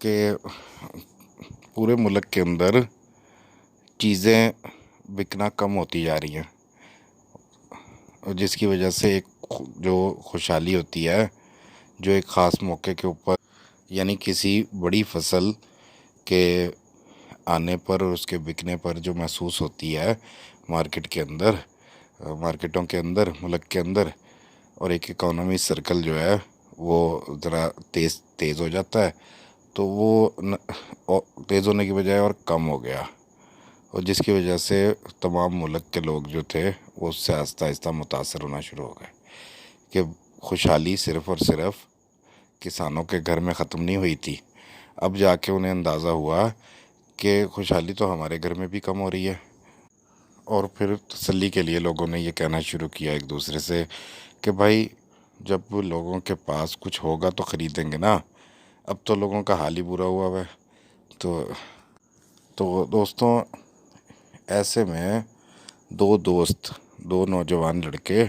کہ پورے ملک کے اندر چیزیں بکنا کم ہوتی جا رہی ہیں، اور جس کی وجہ سے ایک جو خوشحالی ہوتی ہے، جو ایک خاص موقع کے اوپر یعنی کسی بڑی فصل کے آنے پر اور اس کے بکنے پر جو محسوس ہوتی ہے مارکیٹ کے اندر، مارکیٹوں کے اندر، ملک کے اندر، اور ایک اکانومی سرکل جو ہے وہ ذرا تیز ہو جاتا ہے، تو وہ تیز ہونے کی بجائے اور کم ہو گیا، اور جس کی وجہ سے تمام ملک کے لوگ جو تھے وہ اس سے آہستہ آہستہ متاثر ہونا شروع ہو گئے کہ خوشحالی صرف اور صرف کسانوں کے گھر میں ختم نہیں ہوئی تھی، اب جا کے انہیں اندازہ ہوا کہ خوشحالی تو ہمارے گھر میں بھی کم ہو رہی ہے۔ اور پھر تسلی کے لیے لوگوں نے یہ کہنا شروع کیا ایک دوسرے سے کہ بھائی جب لوگوں کے پاس کچھ ہوگا تو خریدیں گے نا، اب تو لوگوں کا حال ہی برا ہوا ہوا ہے۔ تو دوستوں، ایسے میں دو نوجوان لڑکے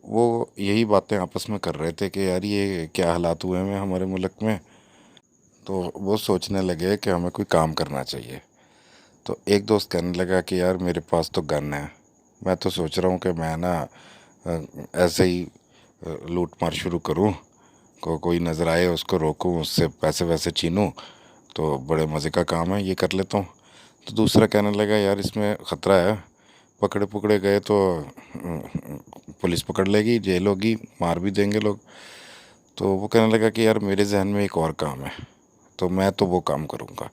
وہ یہی باتیں آپس میں کر رہے تھے کہ یار یہ کیا حالات ہوئے ہیں ہمارے ملک میں، تو وہ سوچنے لگے کہ ہمیں کوئی کام کرنا چاہیے۔ تو ایک دوست کہنے لگا کہ یار میرے پاس تو گن ہے، میں تو سوچ رہا ہوں کہ میں نا ایسے ہی لوٹ مار شروع کروں، کوئی نظر آئے اس کو روکوں، اس سے پیسے ویسے چھینوں، تو بڑے مزے کا کام ہے، یہ کر لیتا ہوں۔ تو دوسرا کہنے لگا یار اس میں خطرہ ہے، پکڑے گئے تو پولیس پکڑ لے گی، جیل ہوگی، مار بھی دیں گے لوگ۔ تو وہ کہنے لگا کہ یار میرے ذہن میں ایک اور کام ہے، تو میں تو وہ کام کروں گا۔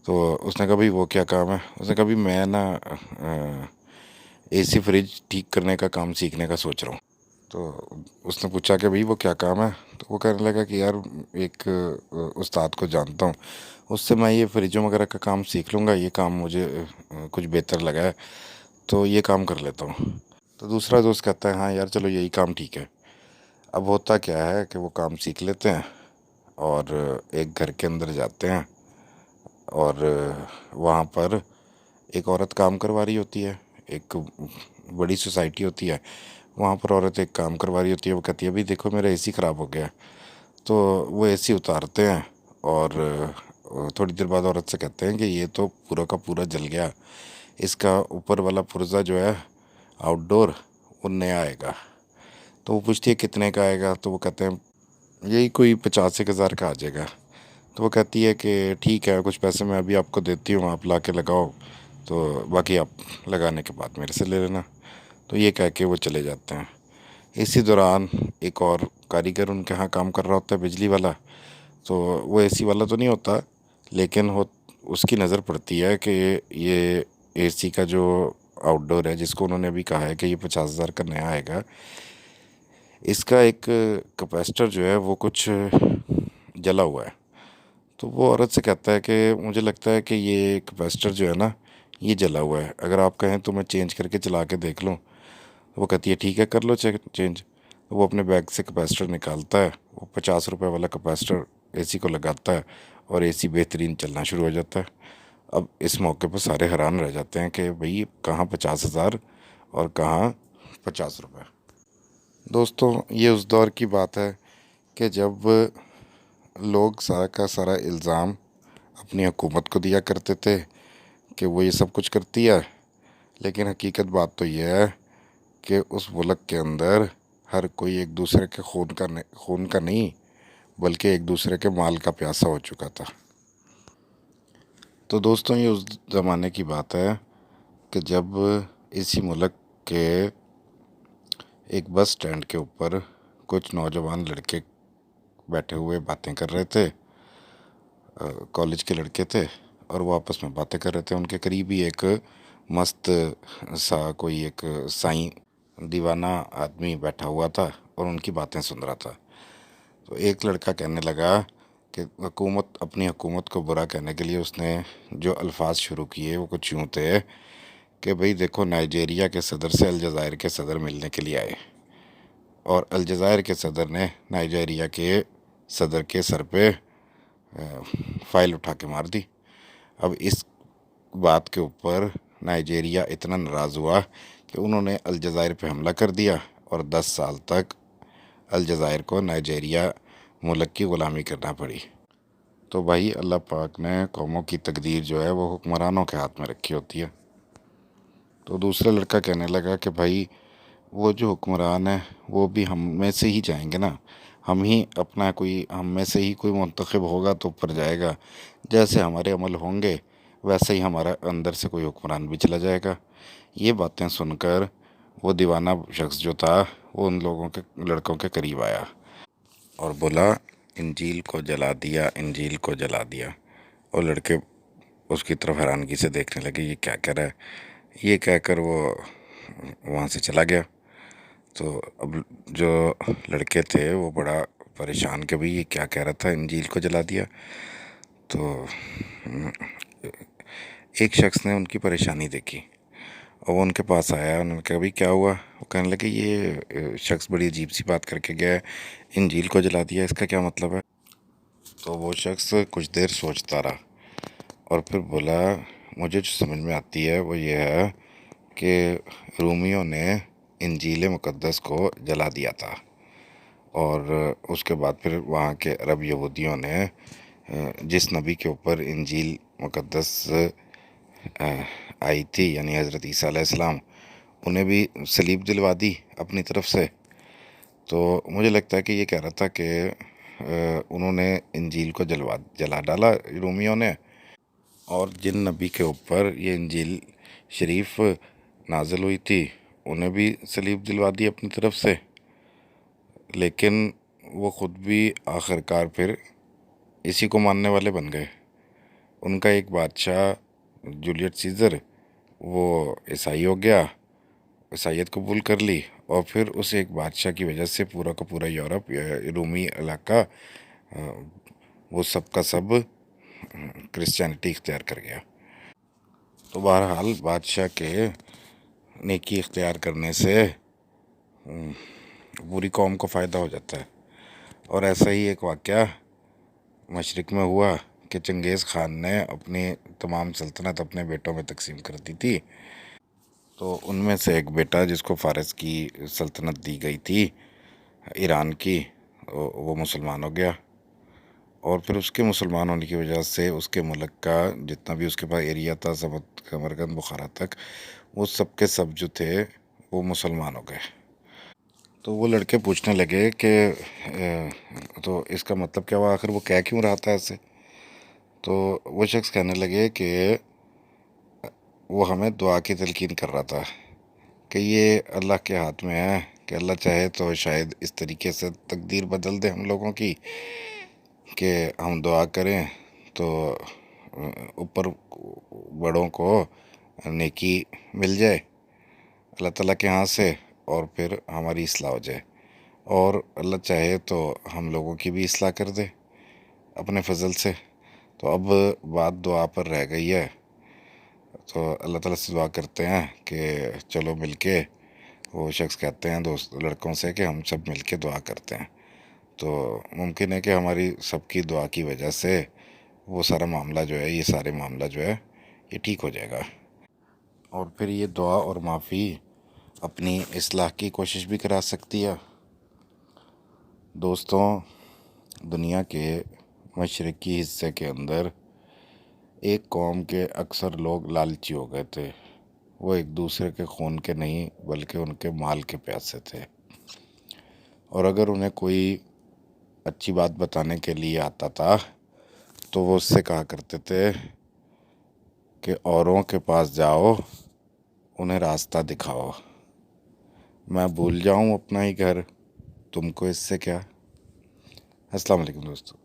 تو اس نے کہا بھائی وہ کیا کام ہے؟ اس نے کہا بھائی میں نا اے سی فریج ٹھیک کرنے کا کام سیکھنے کا سوچ رہا ہوں۔ تو اس نے پوچھا کہ بھائی وہ کیا کام ہے؟ تو وہ کہنے لگا کہ یار ایک استاد کو جانتا ہوں، اس سے میں یہ فریجوں وغیرہ کا کام سیکھ لوں گا، یہ کام مجھے کچھ بہتر لگا ہے، تو یہ کام کر لیتا ہوں۔ تو دوسرا دوست کہتا ہے ہاں یار چلو یہی کام ٹھیک ہے۔ اب ہوتا کیا ہے کہ وہ کام سیکھ لیتے ہیں اور ایک گھر کے اندر جاتے ہیں، اور وہاں پر ایک عورت کام کروا رہی ہوتی ہے، ایک بڑی سوسائٹی ہوتی ہے، وہاں پر عورت ایک کام کروا رہی ہوتی ہے، وہ کہتی ہے بھائی دیکھو میرا اے سی خراب ہو گیا، تو وہ اے سی اتارتے ہیں اور تھوڑی دیر بعد عورت سے کہتے ہیں کہ یہ تو پورا کا پورا جل گیا، اس کا اوپر والا پرزہ جو ہے آؤٹ ڈور وہ نیا آئے گا۔ تو وہ پوچھتی ہے کتنے کا آئے گا؟ تو وہ کہتے ہیں یہی کوئی 50,000 کا آ جائے گا۔ تو وہ کہتی ہے کہ ٹھیک ہے کچھ پیسے میں ابھی آپ کو دیتی ہوں، آپ لا کے لگاؤ، تو باقی آپ لگانے کے بعد میرے سے لے لینا۔ تو یہ کہہ کے وہ چلے جاتے ہیں۔ اسی دوران ایک اور کاریگر ان کے ہاں کام کر رہا ہوتا ہے، بجلی والا، تو وہ اے سی والا تو نہیں ہوتا، لیکن اس کی نظر پڑتی ہے کہ یہ اے سی کا جو آؤٹ ڈور ہے جس کو انہوں نے ابھی کہا ہے کہ یہ 50,000 کا نیا آئے گا، اس کا ایک کیپیسٹر جو ہے وہ کچھ جلا ہوا ہے۔ تو وہ عورت سے کہتا ہے کہ مجھے لگتا ہے کہ یہ کیپیسٹر جو ہے نا یہ جلا ہوا ہے، اگر آپ کہیں تو میں چینج کر کے چلا کے دیکھ لوں۔ وہ کہتی ہے ٹھیک ہے کر لو چینج۔ وہ اپنے بیگ سے کیپیسٹر نکالتا ہے، وہ 50 روپے والا کیپیسٹر اے سی کو لگاتا ہے اور اے سی بہترین چلنا شروع ہو جاتا ہے۔ اب اس موقع پہ سارے حیران رہ جاتے ہیں کہ بھئی کہاں 50,000 اور کہاں 50 روپے۔ دوستوں یہ اس دور کی بات ہے کہ جب لوگ سارا کا سارا الزام اپنی حکومت کو دیا کرتے تھے کہ وہ یہ سب کچھ کرتی ہے، لیکن حقیقت بات تو یہ ہے کہ اس ملک کے اندر ہر کوئی ایک دوسرے کے خون کا نہیں بلکہ ایک دوسرے کے مال کا پیاسا ہو چکا تھا۔ تو دوستوں یہ اس زمانے کی بات ہے کہ جب اسی ملک کے ایک بس سٹینڈ کے اوپر کچھ نوجوان لڑکے بیٹھے ہوئے باتیں کر رہے تھے، کالج کے لڑکے تھے، اور وہ آپس میں باتیں کر رہے تھے۔ ان کے قریب ہی ایک مست سا کوئی ایک سائیں دیوانہ آدمی بیٹھا ہوا تھا اور ان کی باتیں سن رہا تھا۔ تو ایک لڑکا کہنے لگا کہ اپنی حکومت کو برا کہنے کے لیے اس نے جو الفاظ شروع کیے وہ کچھ یوں تھے کہ بھئی دیکھو نائجیریا کے صدر سے الجزائر کے صدر ملنے کے لیے آئے، اور الجزائر کے صدر نے نائجیریا کے صدر کے سر پہ فائل اٹھا کے مار دی۔ اب اس بات کے اوپر نائجیریا اتنا ناراض ہوا کہ انہوں نے الجزائر پہ حملہ کر دیا اور 10 سال تک الجزائر کو نائجیریا ملک کی غلامی کرنا پڑی۔ تو بھائی اللہ پاک نے قوموں کی تقدیر جو ہے وہ حکمرانوں کے ہاتھ میں رکھی ہوتی ہے۔ تو دوسرا لڑکا کہنے لگا کہ بھائی وہ جو حکمران ہیں وہ بھی ہم میں سے ہی جائیں گے نا، ہم ہی اپنا کوئی ہم میں سے ہی کوئی منتخب ہوگا تو اوپر جائے گا، جیسے ہمارے عمل ہوں گے ویسے ہی ہمارا اندر سے کوئی حکمران بھی چلا جائے گا۔ یہ باتیں سن کر وہ دیوانہ شخص جو تھا وہ ان لوگوں کے لڑکوں کے قریب آیا اور بولا انجیل کو جلا دیا، انجیل کو جلا دیا۔ اور لڑکے اس کی طرف حیرانگی سے دیکھنے لگے، یہ کیا کہہ رہا ہے؟ یہ کہہ کر وہ وہاں سے چلا گیا۔ تو اب جو لڑکے تھے وہ بڑا پریشان کہ بھئی یہ کیا کہہ رہا تھا، انجیل کو جلا دیا۔ تو ایک شخص نے ان کی پریشانی دیکھی اور وہ ان کے پاس آیا، انہوں نے کہا بھئی کیا ہوا؟ وہ کہنے لگے یہ شخص بڑی عجیب سی بات کر کے گیا ہے، انجیل کو جلا دیا، اس کا کیا مطلب ہے؟ تو وہ شخص کچھ دیر سوچتا رہا اور پھر بولا مجھے جو سمجھ میں آتی ہے وہ یہ ہے کہ رومیوں نے انجیل مقدس کو جلا دیا تھا، اور اس کے بعد پھر وہاں کے عرب یہودیوں نے جس نبی کے اوپر انجیل مقدس آئی تھی یعنی حضرت عیسیٰ علیہ السلام، انہیں بھی صلیب دلوا دی اپنی طرف سے۔ تو مجھے لگتا ہے کہ یہ کہہ رہا تھا کہ انہوں نے انجیل کو جلا ڈالا رومیوں نے، اور جن نبی کے اوپر یہ انجیل شریف نازل ہوئی تھی انہیں بھی صلیب دلوا دی اپنی طرف سے، لیکن وہ خود بھی آخر کار پھر اسی کو ماننے والے بن گئے۔ ان کا ایک بادشاہ جولیٹ سیزر وہ عیسائی ہو گیا، عیسائیت قبول کر لی، اور پھر اس ایک بادشاہ کی وجہ سے پورا کا پورا یورپ رومی علاقہ وہ سب کا سب کرسچینٹی اختیار کر گیا۔ تو بہرحال بادشاہ کے نیکی اختیار کرنے سے پوری قوم کو فائدہ ہو جاتا ہے۔ اور ایسا ہی ایک واقعہ مشرق میں ہوا کہ چنگیز خان نے اپنی تمام سلطنت اپنے بیٹوں میں تقسیم کر دی تھی، تو ان میں سے ایک بیٹا جس کو فارس کی سلطنت دی گئی تھی ایران کی، وہ مسلمان ہو گیا، اور پھر اس کے مسلمان ہونے کی وجہ سے اس کے ملک کا جتنا بھی اس کے پاس ایریا تھا سمرقند بخارا تک، وہ سب کے سب جو تھے وہ مسلمان ہو گئے۔ تو وہ لڑکے پوچھنے لگے کہ تو اس کا مطلب کیا ہوا، آخر وہ کہہ کیوں رہا تھا ایسے؟ تو وہ شخص کہنے لگے کہ وہ ہمیں دعا کی تلقین کر رہا تھا کہ یہ اللہ کے ہاتھ میں ہے، کہ اللہ چاہے تو شاید اس طریقے سے تقدیر بدل دے ہم لوگوں کی کہ ہم دعا کریں تو اوپر بڑوں کو نیکی مل جائے اللہ تعالیٰ کے ہاں سے، اور پھر ہماری اصلاح ہو جائے، اور اللہ چاہے تو ہم لوگوں کی بھی اصلاح کر دے اپنے فضل سے۔ تو اب بات دعا پر رہ گئی ہے، تو اللہ تعالیٰ سے دعا کرتے ہیں کہ چلو مل کے، وہ شخص کہتے ہیں دوست لڑکوں سے کہ ہم سب مل کے دعا کرتے ہیں، تو ممکن ہے کہ ہماری سب کی دعا کی وجہ سے وہ سارا معاملہ جو ہے، یہ سارے معاملہ جو ہے یہ ٹھیک ہو جائے گا، اور پھر یہ دعا اور معافی اپنی اصلاح کی کوشش بھی کرا سکتی ہے۔ دوستوں، دنیا کے مشرقی حصے کے اندر ایک قوم کے اکثر لوگ لالچی ہو گئے تھے، وہ ایک دوسرے کے خون کے نہیں بلکہ ان کے مال کے پیاسے تھے، اور اگر انہیں کوئی اچھی بات بتانے کے لیے آتا تھا تو وہ اس سے کہا کرتے تھے کہ اوروں کے پاس جاؤ انہیں راستہ دکھاؤ، میں بھول جاؤں اپنا ہی گھر، تم کو اس سے کیا۔ السلام علیکم دوستو۔